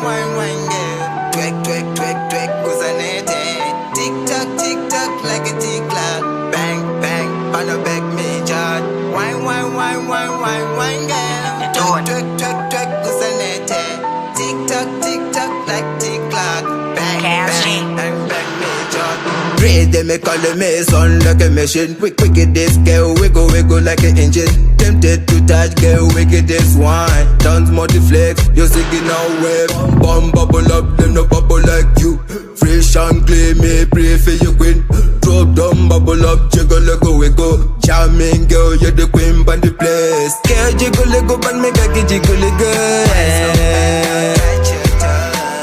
wine, girl. Twerk, cause I need it. Tick tock, like a tick clock. Bang, on the back, me jar. Wine, girl. Twerk, cause I need it. Tick tock, like tick clock. Bang, back, me jar. Riddim, me call the mason like a machine. Wicked this girl, wiggle like an engine. Tempted to touch, girl, wicked this wine. Dance multi-flex, you're singing now wave. Bomb bubble up, them no bubble like you. Fresh and clean, me pray for your queen. Drop down, bubble up, jiggle like a wiggle. Charming girl, you're the queen by the place. Girl, jiggle like a band, make a jiggle like a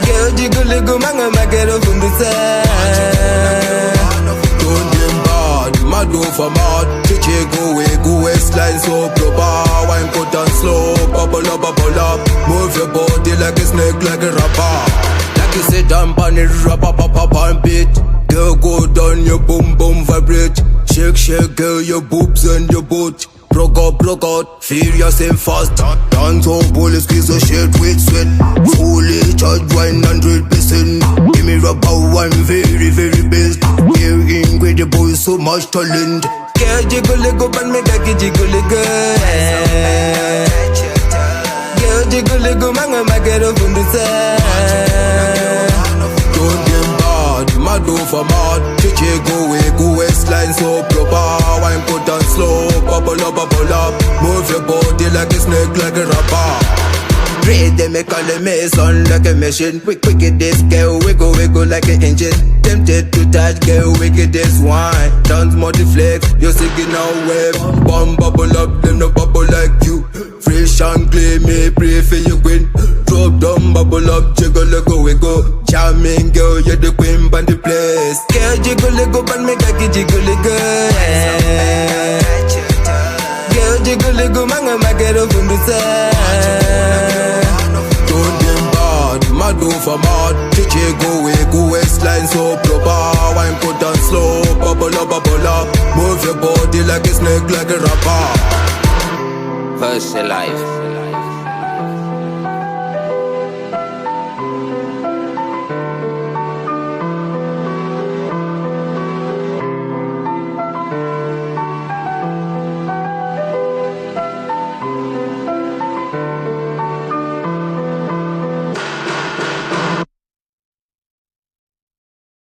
girl, jiggle like a manga, make it up from the side. Don't get bad, mad over mad. Go waistline so proper. Wine cut and slow, bubble up. Move your body like a snake, like a rapper. Like you sit down on it, rap on beat. Girl, go down, your boom vibrate. Shake, girl, your boobs and your butt. Broke out, furious and fast. Dancehall bully squeeze the shit with sweat. Fully charged 100%. Give me rubber one very best. Here incredible, so much talent. Girl, jiggle like a band, make a jiggle like a girl, jiggle like a manga, make it up from the side. Don't get bad, mad over mad. Go waistline so proper. Wine cut and slow, bubble up. Move your body like a snake, like a rapper. Riddim, me call the mason like a machine. Wicked this girl, wiggle like an engine. Tempted to touch, girl, wicked this wine. Dance multi-flex, you're singing now wave. Bomb bubble up, them no bubble like you. Fresh and clean, me pray for your queen. Drop down, bubble up, jiggle like a wiggle. Charming girl, you're the queen by the place. Girl, jiggle like a band, make a jiggle like a girl, jiggle like a manga, make it up from the side. Don't get bad, mad over mad. Go waistline so proper. Wine cut and slow, bubble up. Move your body like a snake, like a rapper. First life.